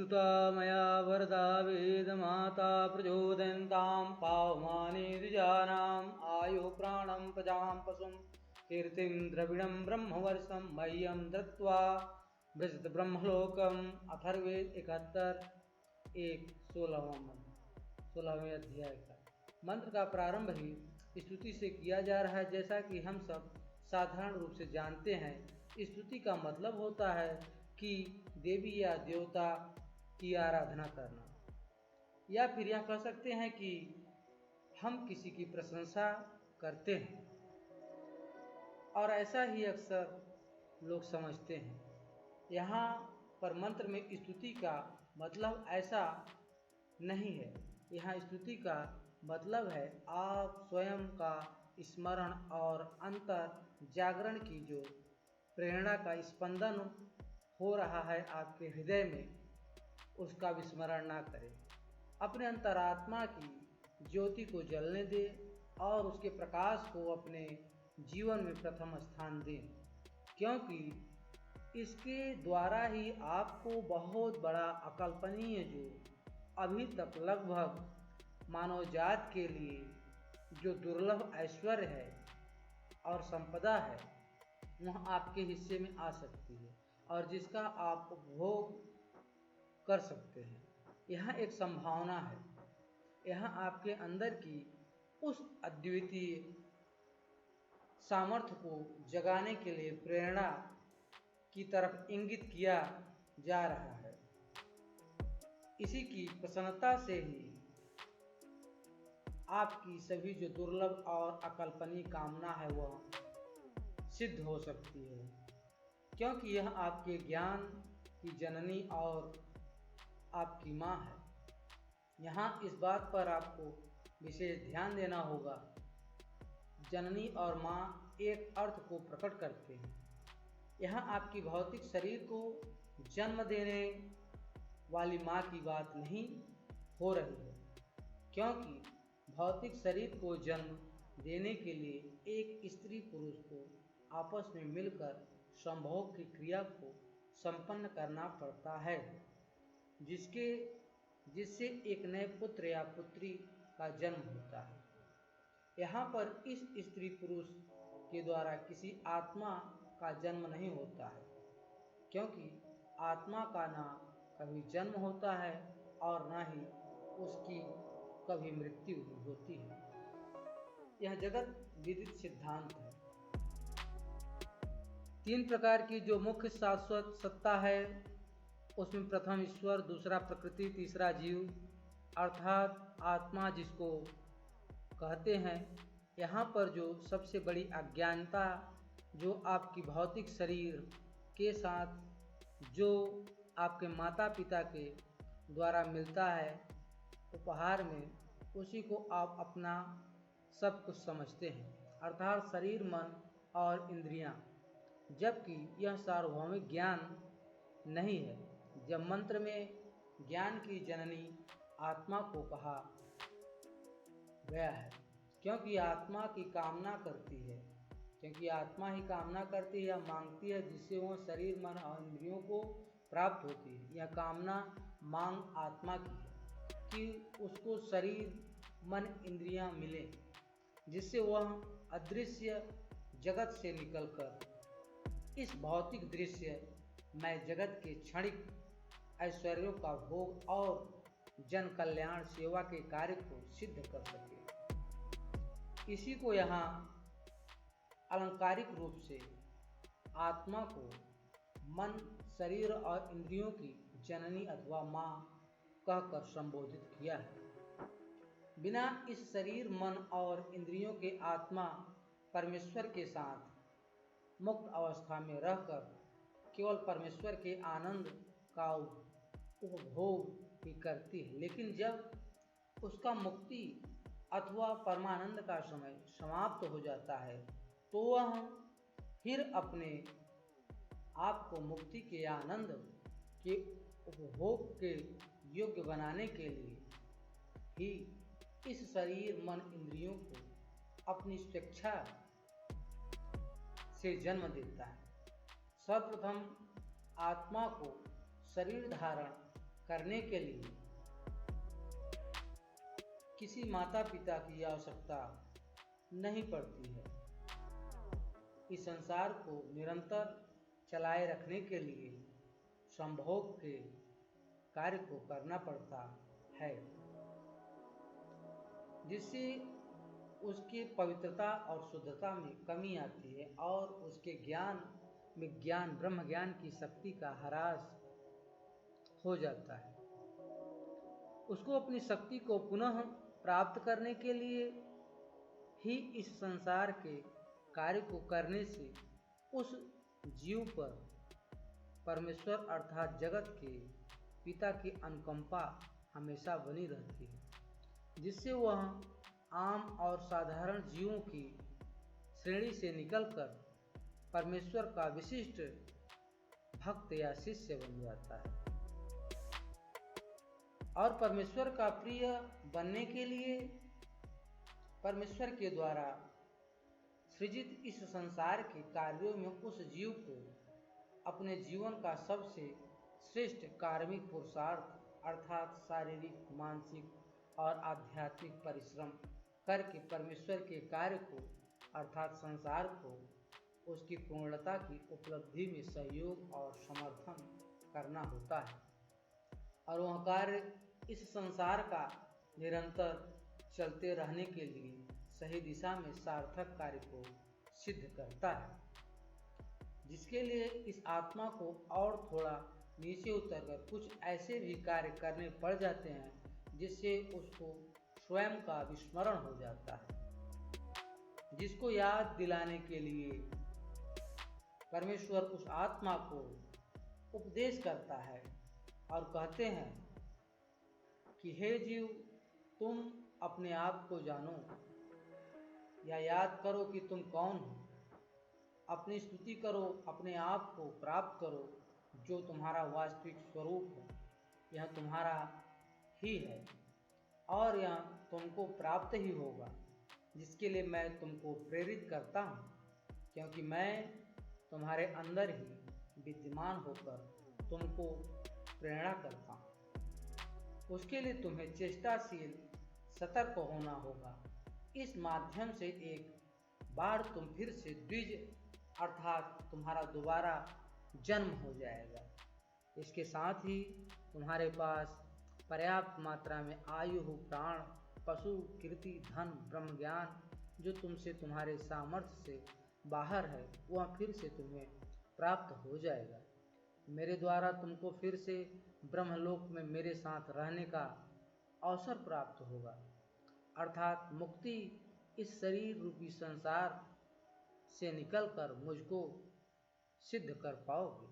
श्रुता मया वरदा वेदमाता प्रचोदयन्तां पावमाने द्विजानाम् आयुः प्राणं प्रजां पशुं कीर्तिं द्रविणं ब्रह्मवर्षं मह्यं दत्त्वा ब्रजत ब्रह्मलोकम्। अथर्ववेद 71:1-16 मंत्र 16वें अध्याय का मंत्र का प्रारंभ ही स्तुति से किया जा रहा है। जैसा कि हम सब साधारण रूप से जानते हैं, स्तुति का मतलब होता है कि देवी या देवता की आराधना करना, या फिर यह कह सकते हैं कि हम किसी की प्रशंसा करते हैं। और ऐसा ही अक्सर लोग समझते हैं। यहाँ पर मंत्र में स्तुति का मतलब ऐसा नहीं है। यहाँ स्तुति का मतलब है आप स्वयं का स्मरण और अंतर जागरण की जो प्रेरणा का स्पंदन हो रहा है आपके हृदय में, उसका विस्मरण ना करें। अपने अंतरात्मा की ज्योति को जलने दें और उसके प्रकाश को अपने जीवन में प्रथम स्थान दें, क्योंकि इसके द्वारा ही आपको बहुत बड़ा अकल्पनीय जो अभी तक लगभग मानव जात के लिए जो दुर्लभ ऐश्वर्य है और संपदा है, वह आपके हिस्से में आ सकती है और जिसका आप उपभोग कर सकते हैं। यह एक संभावना है। यह आपके अंदर की उस अद्वितीय सामर्थ्य को जगाने के लिए प्रेरणा की तरफ इंगित किया जा रहा है। इसी की प्रसन्नता से ही आपकी सभी जो दुर्लभ और अकल्पनीय कामना है वह सिद्ध हो सकती है, क्योंकि यह आपके ज्ञान की जननी और आपकी माँ है। यहाँ इस बात पर आपको विशेष ध्यान देना होगा। जननी और माँ एक अर्थ को प्रकट करते हैं। यहाँ आपकी भौतिक शरीर को जन्म देने वाली माँ की बात नहीं हो रही है, क्योंकि भौतिक शरीर को जन्म देने के लिए एक स्त्री पुरुष को आपस में मिलकर संभोग की क्रिया को संपन्न करना पड़ता है, जिससे एक नए पुत्र या पुत्री का जन्म होता है। यहाँ पर इस स्त्री पुरुष के द्वारा किसी आत्मा का जन्म नहीं होता है, क्योंकि आत्मा का ना कभी जन्म होता है और ना ही उसकी कभी मृत्यु होती है। यह जगत विदित सिद्धांत है। 3 प्रकार की जो मुख्य शाश्वत सत्ता है, उसमें प्रथम ईश्वर, दूसरा प्रकृति, तीसरा जीव अर्थात आत्मा जिसको कहते हैं। यहाँ पर जो सबसे बड़ी अज्ञानता जो आपकी भौतिक शरीर के साथ जो आपके माता पिता के द्वारा मिलता है उपहार में, उसी को आप अपना सब कुछ समझते हैं, अर्थात शरीर, मन और इंद्रियां, जबकि यह सार्वभौमिक ज्ञान नहीं है। जब मंत्र में ज्ञान की जननी आत्मा को कहा गया है, क्योंकि आत्मा की कामना करती है, क्योंकि आत्मा ही कामना करती है या मांगती है, जिससे वह शरीर, मन और इंद्रियों को प्राप्त होती है। यह कामना मांग आत्मा की है कि उसको शरीर, मन, इंद्रियां मिले, जिससे वह अदृश्य जगत से निकलकर इस भौतिक दृश्य में जगत के क्षणिक ऐश्वर्यों का भोग और जन कल्याण सेवा के कार्य को सिद्ध कर सके। इसी को यहाँ अलंकारिक रूप से आत्मा को मन, शरीर और इंद्रियों की जननी अथवा माँ कहकर संबोधित किया है। बिना इस शरीर, मन और इंद्रियों के आत्मा परमेश्वर के साथ मुक्त अवस्था में रहकर केवल परमेश्वर के आनंद का उपभोग ही करती है। लेकिन जब उसका मुक्ति अथवा परमानंद का समय समाप्त हो जाता है, तो वह फिर अपने आप को मुक्ति के आनंद के उपभोग के योग्य बनाने के लिए ही इस शरीर, मन, इंद्रियों को अपनी स्वेच्छा से जन्म देता है। सर्वप्रथम आत्मा को शरीर धारण करने के लिए किसी माता पिता की आवश्यकता नहीं पड़ती है। इस संसार को निरंतर चलाए रखने के लिए संभोग के कार्य को करना पड़ता है, जिससे उसकी पवित्रता और शुद्धता में कमी आती है और उसके ज्ञान विज्ञान ब्रह्म ज्ञान की शक्ति का ह्रास हो जाता है। उसको अपनी शक्ति को पुनः प्राप्त करने के लिए ही इस संसार के कार्य को करने से उस जीव पर परमेश्वर अर्थात जगत के पिता की अनुकंपा हमेशा बनी रहती है, जिससे वह आम और साधारण जीवों की श्रेणी से निकलकर परमेश्वर का विशिष्ट भक्त या शिष्य बन जाता है। और परमेश्वर का प्रिय बनने के लिए परमेश्वर के द्वारा सृजित इस संसार के कार्यों में उस जीव को अपने जीवन का सबसे श्रेष्ठ कार्मिक पुरुषार्थ अर्थात शारीरिक, मानसिक और आध्यात्मिक परिश्रम करके परमेश्वर के कार्य को अर्थात संसार को उसकी पूर्णता की उपलब्धि में सहयोग और समर्थन करना होता है। और वह कार्य इस संसार का निरंतर चलते रहने के लिए सही दिशा में सार्थक कार्य को सिद्ध करता है, जिसके लिए इस आत्मा को और थोड़ा नीचे उतरकर कुछ ऐसे भी कार्य करने पड़ जाते हैं जिससे उसको स्वयं का विस्मरण हो जाता है, जिसको याद दिलाने के लिए परमेश्वर उस आत्मा को उपदेश करता है और कहते हैं कि हे जीव, तुम अपने आप को जानो या याद करो कि तुम कौन हो। अपनी स्तुति करो, अपने आप को प्राप्त करो जो तुम्हारा वास्तविक स्वरूप है। यह तुम्हारा ही है और यह तुमको प्राप्त ही होगा, जिसके लिए मैं तुमको प्रेरित करता हूँ, क्योंकि मैं तुम्हारे अंदर ही विद्यमान होकर तुमको प्रेरणा करता हूँ। उसके लिए तुम्हें चेष्टाशील सतर्क होना होगा। इस माध्यम से एक बार तुम फिर से द्विज अर्थात तुम्हारा दोबारा जन्म हो जाएगा। इसके साथ ही तुम्हारे पास पर्याप्त मात्रा में आयु, प्राण, पशु, कीर्ति, धन, ब्रह्म ज्ञान जो तुमसे तुम्हारे सामर्थ्य से बाहर है वह फिर से तुम्हें प्राप्त हो जाएगा। मेरे द्वारा तुमको फिर से ब्रह्मलोक में मेरे साथ रहने का अवसर प्राप्त होगा, अर्थात मुक्ति इस शरीर रूपी संसार से निकलकर मुझको सिद्ध कर पाओगे।